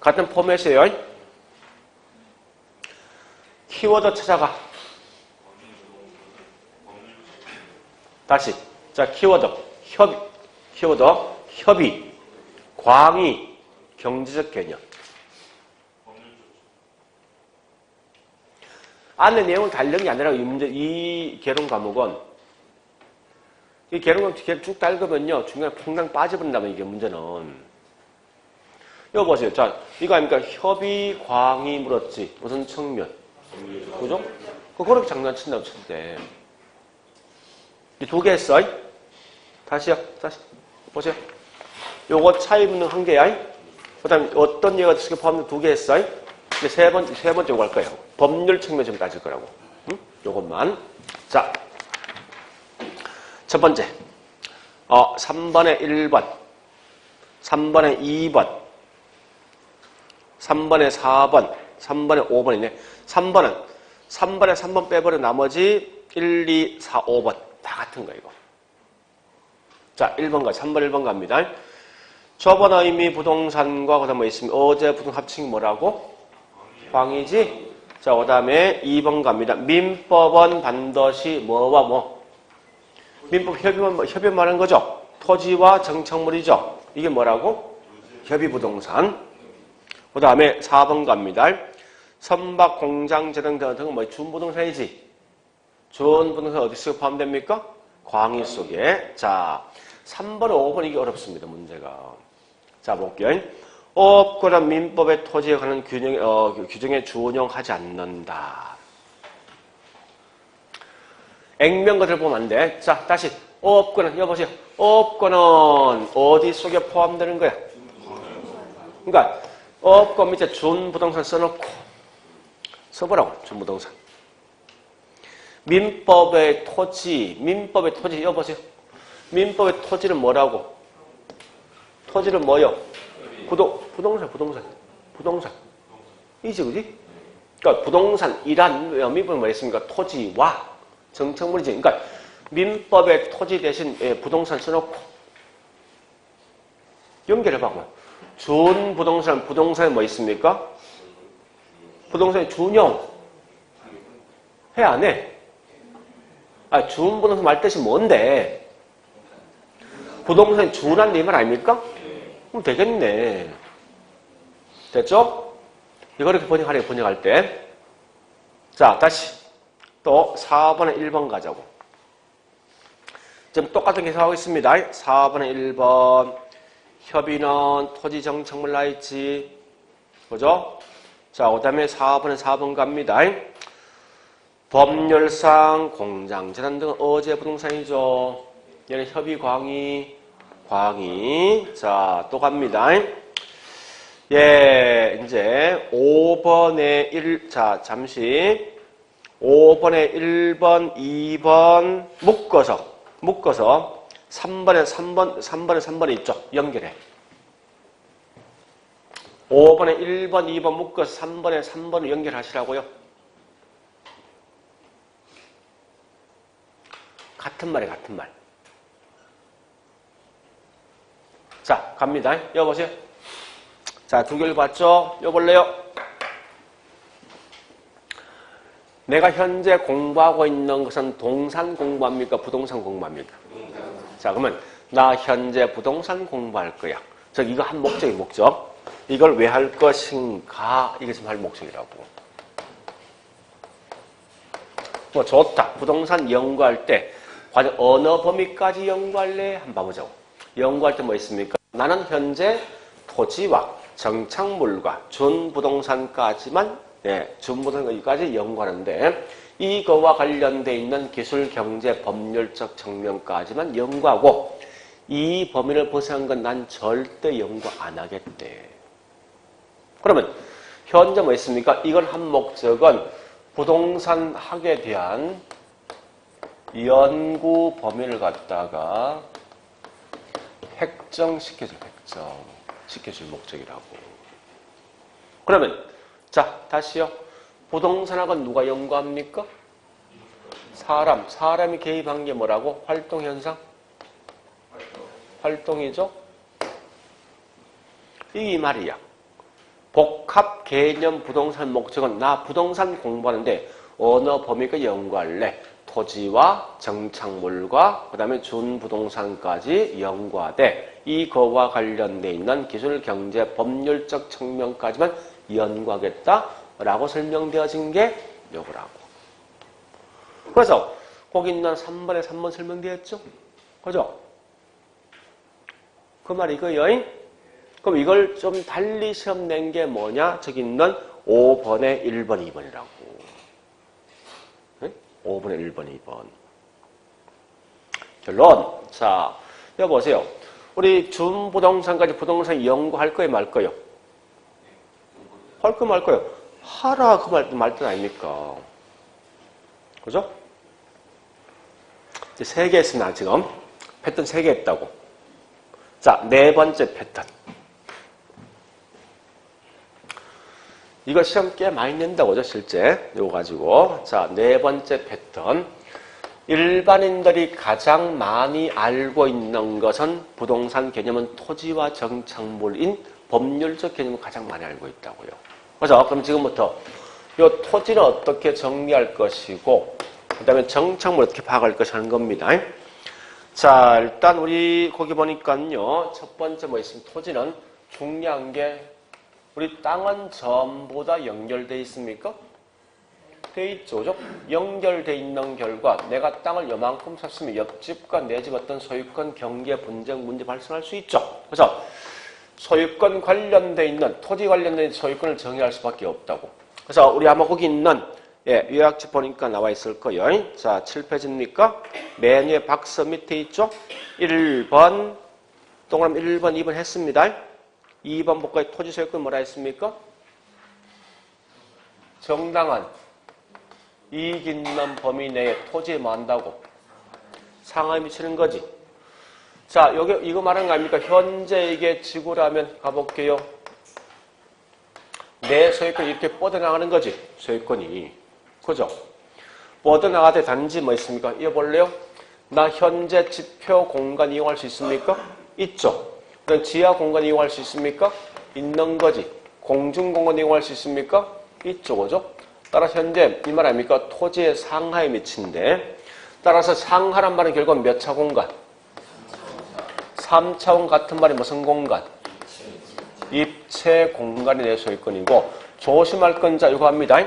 Speaker 1: 같은 포맷이에요. 키워드 찾아가. 다시. 자, 키워드. 키워드. 협의. 광의. 경제적 개념. 안에 내용을 달는 게 아니라 이 개론 과목은 이 개론 과목 쭉 달거면요. 중간에 퐁당 빠져버린다면 이게 문제는. 이거 보세요. 자, 이거 아닙니까? 협의, 광의 물었지. 무슨 측면? 그죠? 그렇게 장난친다고 칠 때. 이 두 개 했어. 다시요. 다시. 보세요. 요거 차이 묻는 한 개야. 그 다음에 어떤 예가 포함된 두 개 했어. 이제 세 번째 요거 할 거예요. 법률 측면 좀 따질 거라고. 응? 요것만. 자. 첫 번째. 3번에 1번. 3번에 2번. 3번에 4번. 3번에 5번이네. 3번에 3번 빼버려 나머지 1, 2, 4, 5번. 다 같은 거, 이거. 자, 1번 3번 1번 갑니다. 저번 의미 부동산과 그 다음에 뭐 있습니다. 어제 부동 합칭이 뭐라고? 광이지? 자, 그 다음에 2번 갑니다. 민법은 반드시 뭐와 뭐? 민법 협의만 말하는 거죠? 토지와 정착물이죠? 이게 뭐라고? 협의부동산. 그 다음에 4번 갑니다. 선박, 공장, 재단 등은 뭐 준부동산이지? 준부동산 어디서 포함됩니까? 광의 속에. 자, 3번, 5번 이게 어렵습니다, 문제가. 자, 볼게요. 업권은 민법의 토지에 관한 규정에 준용하지 않는다. 액면 것을 보면 안 돼. 자, 다시. 업권은, 여보세요. 업권은 어디 속에 포함되는 거야? 그러니까, 업권 밑에 준부동산 써놓고, 써보라고, 준부동산. 민법의 토지, 여보세요. 민법의 토지는 뭐라고? 토지는 뭐요? 부동산. 이지, 그지? 그러니까 부동산이란 민법은 뭐였습니까? 토지와 정착물이지. 그러니까 민법의 토지 대신 부동산 써놓고 연결해봐. 준부동산, 부동산에 뭐 있습니까? 부동산의 준용. 해, 안 해? 준부동산 말 뜻이 뭔데? 부동산이 준한 이 말 아닙니까? 그럼 되겠네. 됐죠? 이걸 이렇게 번역할 때. 자, 다시 또 4번에 1번 가자고. 지금 똑같은 계산하고 있습니다. 4번에 1번. 협의는 토지 정착물 나있지. 그죠? 자, 그 다음에 4번에 4번 갑니다. 법률상 공장, 재단 등은 어제 부동산이죠. 얘는 협의 광의. 자, 또 갑니다. 예, 이제 5번에 1, 자, 잠시 5번에 1번, 2번 묶어서 3번에 있죠. 연결해. 5번에 1번, 2번 묶어서 3번을 연결하시라고요. 같은 말이에요, 같은 말. 자, 갑니다. 여보세요. 자, 두 개를 봤죠? 여볼래요? 내가 현재 공부하고 있는 것은 동산 공부합니까? 부동산 공부합니까? 자, 그러면 나 현재 부동산 공부할 거야. 즉, 이거 한 목적이 목적. 이걸 왜 할 것인가? 이게 지금 할 목적이라고. 뭐 좋다. 부동산 연구할 때 과연 어느 범위까지 연구할래? 한번 봐보자고. 연구할 때 뭐 있습니까? 나는 현재 토지와 정착물과 준부동산까지만, 준부동산까지 연구하는데 이거와 관련되어 있는 기술, 경제, 법률적 측면까지만 연구하고 이 범위를 벗어난 건 난 절대 연구 안 하겠대. 그러면 현재 뭐 있습니까? 이걸 한 목적은 부동산 학에 대한 연구 범위를 갖다가 획정시켜줄 목적이라고. 그러면 자, 다시요. 부동산학은 누가 연구합니까? 사람이 개입한 게 뭐라고? 활동현상? 활동이죠? 이 말이야. 복합 개념 부동산 목적은 나 부동산 공부하는데 어느 범위가 연구할래? 토지와 정착물과 그 다음에 준부동산까지 연구하되 이거와 관련되어 있는 기술, 경제, 법률적 측면까지만 연구하겠다라고 설명되어진 게 요거라고. 그래서 거기 있는 3번에 3번 설명되었죠? 그죠? 그 말이 이거요. 그럼 이걸 좀 달리 시험 낸 게 뭐냐? 저기 있는 5번에 1번, 2번이라고. 5번에 1번, 2번. 결론. 자, 여보세요. 우리 준부동산까지 부동산 연구할 거예요, 말 거예요? 할 거예요, 말 거예요? 하라, 그 말뜻 아닙니까? 그죠? 이제 3개 했습니다, 지금. 패턴 3개 했다고. 자, 4번째 패턴. 이거 시험 꽤 많이 낸다고죠, 실제. 이거 가지고. 자, 4번째 패턴. 일반인들이 가장 많이 알고 있는 것은 부동산 개념은 토지와 정착물인 법률적 개념을 가장 많이 알고 있다고요. 그래서 그럼 지금부터 이 토지를 어떻게 정리할 것이고 그 다음에 정착물 어떻게 파악할 것이 하는 겁니다. 자, 일단 우리 거기 보니까요. 첫 번째 뭐 있습니까? 토지는 중요한 게 우리 땅은 전부 다 연결되어 있습니까? 돼 있죠. 그죠? 연결되어 있는 결과 내가 땅을 요만큼 샀으면 옆집과 내 집 어떤 소유권 경계 분쟁 문제 발생할 수 있죠. 그래서 소유권 관련되어 있는 토지 관련된 소유권을 정의할 수밖에 없다고. 그래서 우리 아마 거기 있는 요약집 보니까 나와 있을 거예요. 자, 7페이지입니까? 맨 위에 박스 밑에 있죠? 1번 동그라미 1번, 2번 했습니다. 2번 볼까요? 토지 소유권 뭐라 했습니까? 정당한 이익 있는 범위 내에 토지에 뭐 한다고? 상하에 미치는 거지. 자, 여기 이거 말하는 거 아닙니까? 현재 이게 지구라면 가볼게요. 내 소유권이 이렇게 뻗어나가는 거지. 소유권이. 그죠? 뻗어나가되 단지 뭐 있습니까? 이어볼래요? 나 현재 지표 공간 이용할 수 있습니까? 있죠. 그럼 지하 공간 이용할 수 있습니까? 있는 거지. 공중 공간 이용할 수 있습니까? 있죠. 그죠? 따라서 현재 이 말 아닙니까? 토지의 상하에 미친데 따라서 상하란 말은 결국 몇 차 공간? 3차원 같은 말이 무슨 공간? 입체 공간이 내 소유권이고 조심할 건 자, 이거 합니다.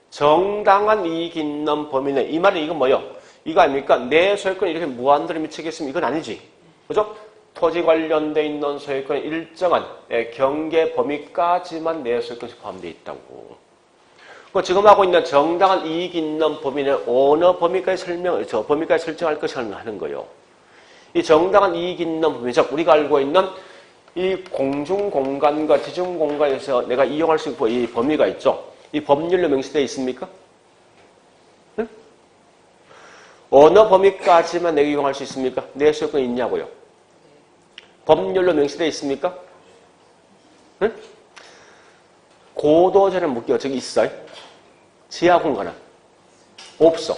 Speaker 1: 정당한 이익 있는 범위 내. 이 말은 이건 뭐예요? 이거 아닙니까? 내 소유권이 이렇게 무한대로 미치겠으면 이건 아니지. 그죠? 토지 관련돼 있는 소유권이 일정한 경계 범위까지만 내 소유권이 포함되어 있다고. 지금 하고 있는 정당한 이익 있는 범위는 어느 범위까지 범위까지 설정할 것을 하는 거예요. 이 정당한 이익 있는 범위, 즉 우리가 알고 있는 이 공중공간과 지중공간에서 내가 이용할 수 있고 이 범위가 있죠. 이 법률로 명시되어 있습니까? 응? 어느 범위까지만 내가 이용할 수 있습니까? 내 소유권이 있냐고요? 법률로 명시되어 있습니까? 응? 고도전에 묶여 저기 있어요? 지하 공간은? 없어.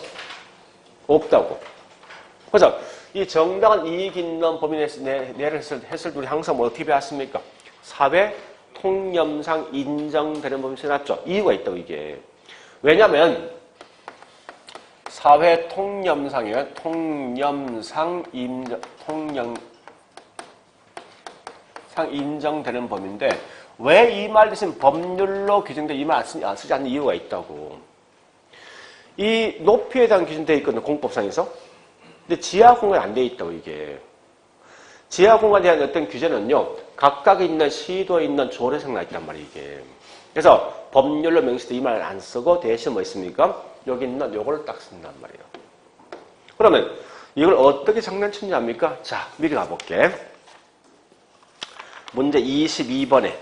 Speaker 1: 없다고. 그래서 이 정당한 이익 있는 범위 내를 했을 때 우리 항상 뭐 어떻게 배웠습니까? 사회 통념상 인정되는 범위에서 놨죠. 이유가 있다고 이게. 왜냐하면 사회 통념상 인정되는 범위인데 왜 이 말 대신 법률로 규정된 이 말 안 쓰지 않는 이유가 있다고. 이 높이에 대한 규정되어 있거든요. 공법상에서. 근데 지하 공간이 안 되어 있다고 이게. 지하 공간에 대한 어떤 규제는요. 각각에 있는 시도에 있는 조례상 나 있단 말이에요 이게. 그래서 법률로 명시된 이 말을 안 쓰고 대신 뭐 있습니까? 여기 있는 요거를 딱 쓴단 말이에요. 그러면 이걸 어떻게 장난치는지 압니까? 자, 미리 가볼게. 문제 22번에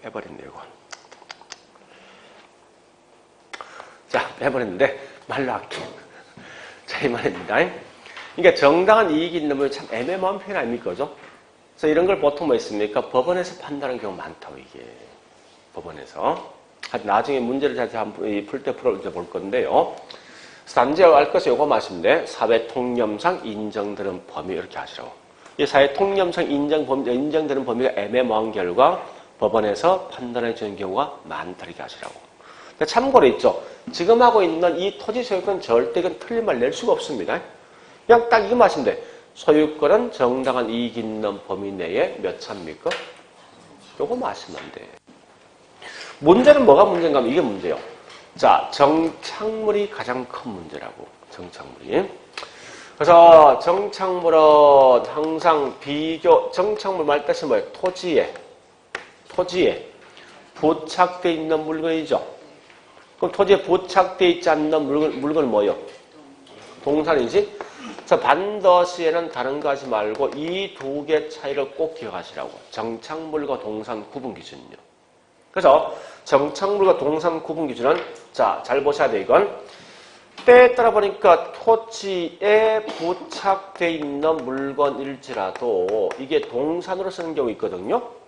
Speaker 1: 빼버렸네, 이거. 자, 빼버렸는데, 말로 할게. 자, 이 말입니다. 그러니까 정당한 이익이 있는 건 참 애매모호한 표현 아닙니까? 그죠? 그래서 이런 걸 보통 뭐 있습니까? 법원에서 판단하는 경우가 많다고, 이게. 법원에서. 나중에 문제를 다시 풀 때 풀어볼 건데요. 단지 알 것이 요거 말씀인데, 사회 통념상 인정되는 범위, 이렇게 하시라고. 이 사회 통념상 인정되는 범위가 애매모호한 결과, 법원에서 판단해 주는 경우가 많다 이렇게 하시라고. 참고로 있죠. 지금 하고 있는 이 토지 소유권 절대 이건 틀린 말 낼 수가 없습니다. 그냥 딱 이거 마시면 돼. 소유권은 정당한 이익 있는 범위 내에 몇 차입니까? 요거 마시면 돼. 문제는 뭐가 문제인가 하면 이게 문제예요. 자, 정착물이 가장 큰 문제라고. 정착물이. 그래서 정착물은 항상 정착물 말 뜻이 뭐예요? 토지에 부착되어 있는 물건이죠. 그럼 토지에 부착되어 있지 않는 물건은 뭐예요? 동산이지? 그래서 반드시에는 다른 거 하지 말고 이 두 개 차이를 꼭 기억하시라고. 정착물과 동산 구분 기준이요. 그래서 정착물과 동산 구분 기준은 자, 잘 보셔야 돼 이건. 때에 따라 보니까 토지에 부착되어 있는 물건일지라도 이게 동산으로 쓰는 경우 있거든요.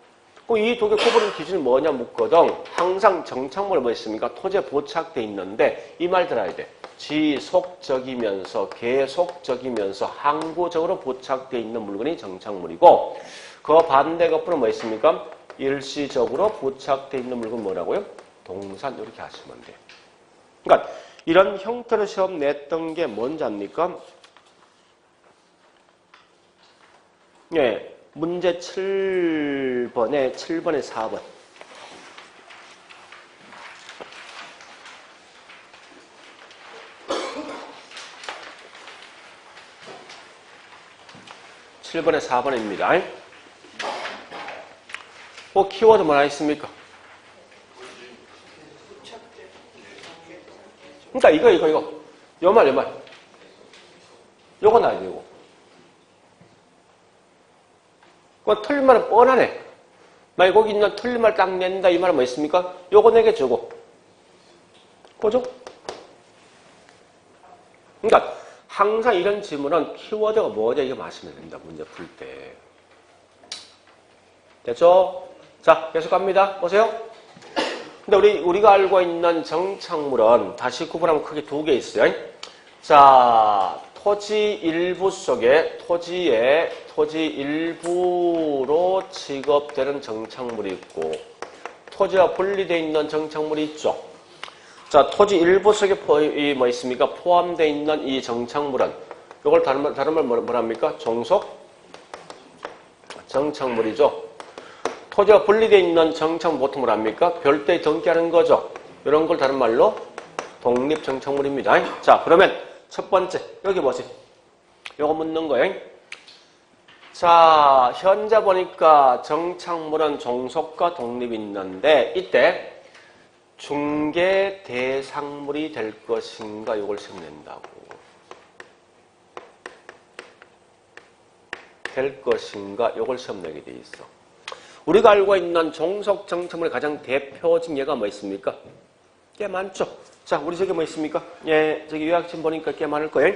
Speaker 1: 이 두 개 구분 기준이 뭐냐 묻거든. 항상 정착물이 뭐 있습니까? 토지에 부착되어 있는데 이 말 들어야 돼. 지속적이면서 계속적이면서 항구적으로 부착되어 있는 물건이 정착물이고 그 반대 거꾸로 뭐 있습니까? 일시적으로 부착되어 있는 물건 뭐라고요? 동산 이렇게 하시면 돼요. 그러니까 이런 형태로 시험 냈던 게 뭔지 압니까? 예. 문제 7번에 4번. (7번에) 4번입니다. 키워드 뭐나 있습니까? 그러니까 이거. 요 말. 요거 나야 돼, 요거. 틀린 말은 뻔하네. 만약 거기 있는 틀린 말 딱 낸다 이 말은 뭐 있습니까? 요거 내게 주고. 그죠? 그러니까 항상 이런 질문은 키워드가 뭐냐 이거 마시면 됩니다. 문제 풀 때. 됐죠? 자, 계속 갑니다. 보세요. 근데 우리가 알고 있는 정착물은 다시 구분하면 크게 두 개 있어요. 자, 토지 일부 속에 토지 일부로 취급되는 정착물이 있고 토지와 분리되어 있는 정착물이 있죠. 자, 토지 일부 속에 뭐 있습니까? 포함되어 있는 이 정착물은 이걸 다른 말 뭐랍니까? 종속 정착물이죠. 토지와 분리되어 있는 정착물 보통 뭐랍니까? 별도에 등기하는 거죠. 이런 걸 다른 말로 독립 정착물입니다. 자, 그러면 첫 번째 여기 보세요. 요거 묻는 거예요. 자, 현재 보니까 정착물은 종속과 독립이 있는데 이때 중개 대상물이 될 것인가 요걸 시험 낸다고. 될 것인가 요걸 시험 내게 돼 있어. 우리가 알고 있는 종속 정착물의 가장 대표적인 예가 뭐 있습니까? 꽤 많죠. 자, 우리 저기 뭐 있습니까? 예, 저기 요약집 보니까 꽤 많을 거예요.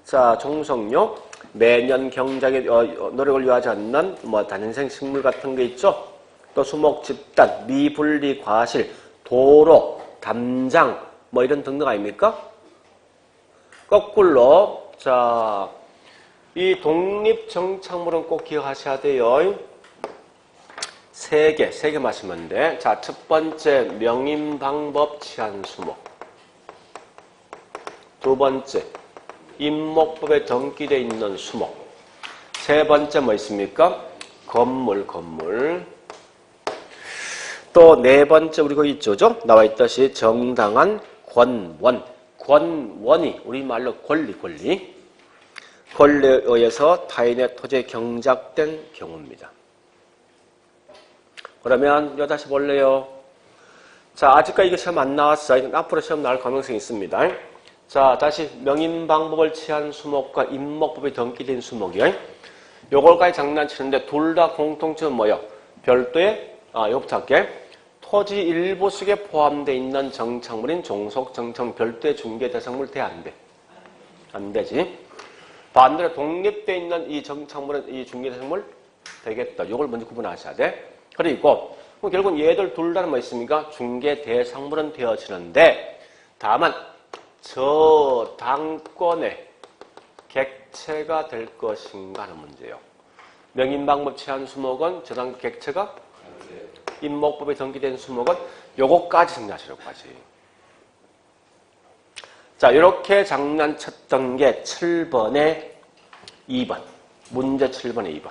Speaker 1: 자, 종속료, 매년 경작에 노력을 요하지 않는 뭐 다년생 식물 같은 게 있죠. 또 수목 집단, 미분리 과실, 도로, 담장 뭐 이런 등등 아닙니까? 거꾸로 자, 이 독립 정착물은 꼭 기억하셔야 돼요. 세 개 마시면 돼. 자, 첫 번째 명인 방법 치안 수목. 두 번째 임목법에 등기되어 있는 수목. 세 번째 뭐 있습니까? 건물. 또 네 번째 우리 거기 있죠? 나와 있듯이 정당한 권원. 권원이 우리말로 권리에 의해서 타인의 토지에 경작된 경우입니다. 그러면 이거 다시 볼래요. 자, 아직까지 이게 시험 안 나왔어요. 앞으로 시험 나올 가능성이 있습니다. 자, 다시 명인 방법을 취한 수목과 임목법이 등기된 수목이요. 요걸까지 장난치는데 둘 다 공통점은 뭐예요? 별도의 요거부터 할게. 토지 일부 속에 포함되어 있는 정착물인 종속 정착물 별도의 중개 대상물 돼 안 돼? 안 되지. 반대로 독립되어 있는 이 정착물은 이 중개 대상물 되겠다. 요걸 먼저 구분하셔야 돼. 그리고 결국 얘들 둘 다는 뭐 있습니까? 중개 대상물은 되어지는데 다만 저당권의 객체가 될 것인가 하는 문제예요. 명인방법 취한 수목은 저당권 객체가 임목법에 등기된 수목은 요거까지 정리하시려고 하지. 자, 이렇게 장난쳤던 게 7번에 2번. 문제 7번에 2번.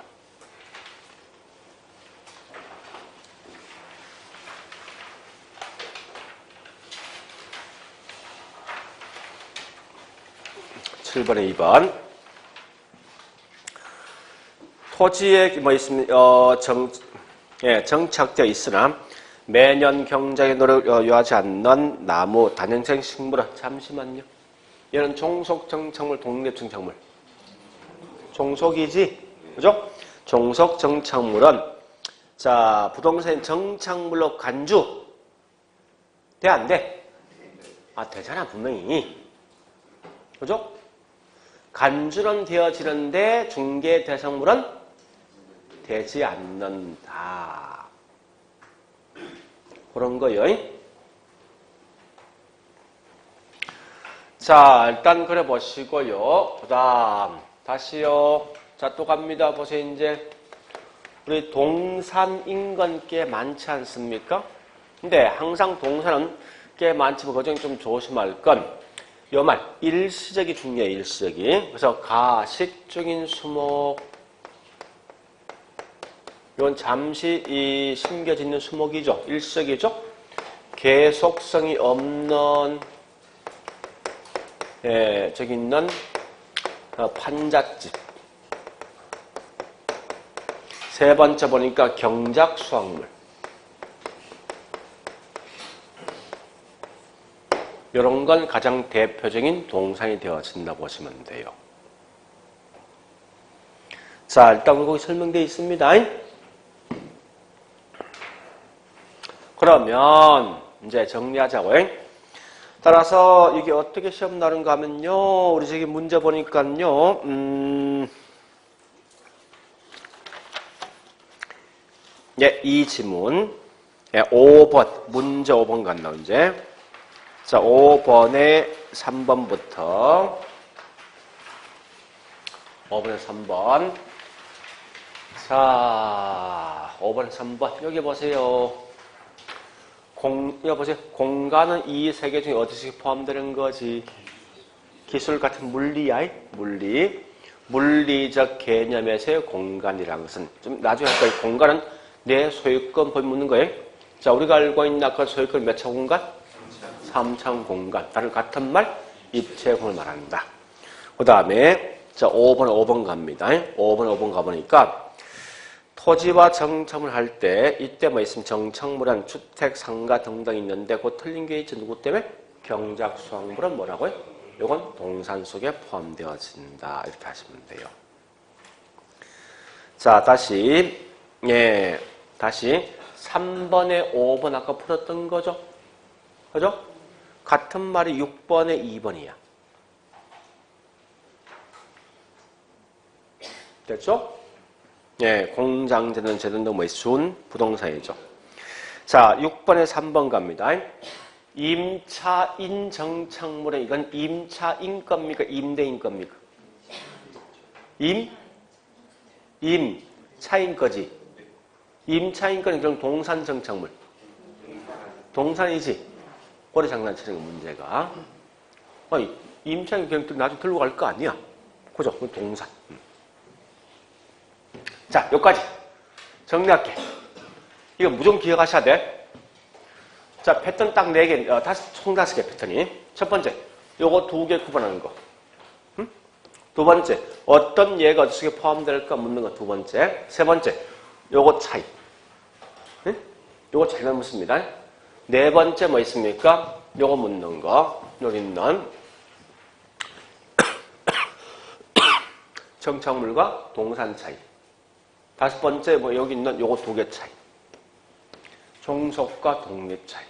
Speaker 1: (7번에 2번) 토지에 뭐 있습니까? 정착되어 있으나 매년 경작에 노력을 요하지 않는 나무, 다년생 식물은 잠시만요. 얘는 종속 정착물, 독립 정착물. 종속이지, 그죠? 종속 정착물은 자 부동산 정착물로 간주 돼 안 돼? 되잖아 분명히, 그죠? 간주는 되어지는데 중개 대상물은 되지 않는다. 그런 거요. 자, 일단 그래 보시고요. 그 다음, 다시요. 자, 또 갑니다. 보세요, 이제. 우리 동산 인근 꽤 많지 않습니까? 근데 항상 동산은 꽤 많지만 그 중에 좀 조심할 건, 요 말, 일시적이 중요해요, 일시적이. 그래서 가식적인 수목, 이건 잠시 심겨짓는 수목이죠. 일시적이죠. 계속성이 없는 저기 있는 판잣집. 세 번째 보니까 경작 수확물. 이런 건 가장 대표적인 동산이 되어진다고 보시면 돼요. 자, 일단 거기 설명되어 있습니다. 그러면 이제 정리하자고요. 따라서 이게 어떻게 시험 나는가 하면요. 우리 저기 문제 보니까요. 이 지문 5번 문제 5번 간다 이제. 자, 5번에 3번부터 5번에 3번. 자, 5번에 3번. 여기 보세요. 여기 보세요. 공간은 이 세 개 중에 어디서 포함되는 거지? 기술 같은 물리야, 물리. 물리적 개념에서의 공간이라는 것은, 좀 나중에 할 거예요. 공간은 내 소유권 범위 묻는 거예요. 자, 우리가 알고 있는 아까 소유권 몇 차 공간? 3차 공간. 다른 같은 말? 입체공을 말한다. 그 다음에, 자, 5번 갑니다. 5번 가보니까, 토지와 정착물 할 때, 이때 뭐 있으면 정착물은 주택, 상가 등등 있는데, 그 틀린 게 있지. 누구 때문에? 경작, 수확물은 뭐라고요? 이건 동산 속에 포함되어진다. 이렇게 하시면 돼요. 자, 다시 3번에 5번 아까 풀었던 거죠? 그죠? 같은 말이 6번에 2번이야. 됐죠? 예, 공장재는 재등등 뭐 준 부동산이죠. 자, 6번에 3번 갑니다. 임차인 정착물은 이건 임차인 겁니까? 임대인 겁니까? 임차인 거지. 임차인 거는 그럼 동산 정착물. 동산이지. 꼬리 장난치는 거 문제가. 아니, 임차인 그냥 나중에 들고 갈 거 아니야. 그죠? 그건 동산. 자, 여기까지 정리할게. 이거 무조건 기억하셔야 돼. 자, 패턴 딱 4개, 총 5개 패턴이. 첫 번째, 요거 2개 구분하는 거. 두 번째, 어떤 예가 어디에 포함될까 묻는 거 두 번째. 세 번째, 요거 차이. 요거 잘 묻습니다. 네 번째 뭐 있습니까? 요거 묻는 거. 여기 있는 정착물과 동산 차이. 다섯 번째 뭐 여기 있는 요거 2개 차이. 종속과 독립 차이.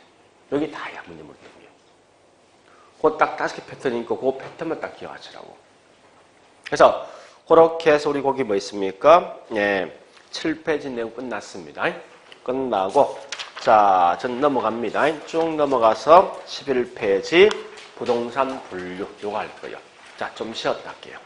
Speaker 1: 여기 다야, 문제 묻는 게. 그거 딱 5개 패턴이 있고, 그 패턴만 딱 기억하시라고. 그래서, 그렇게 해서 우리 거기 뭐 있습니까? 예, 7페이지 내용 끝났습니다. 끝나고, 자, 전 넘어갑니다. 쭉 넘어가서 11페이지 부동산 분류, 요거 할 거예요. 자, 좀 쉬었다 할게요.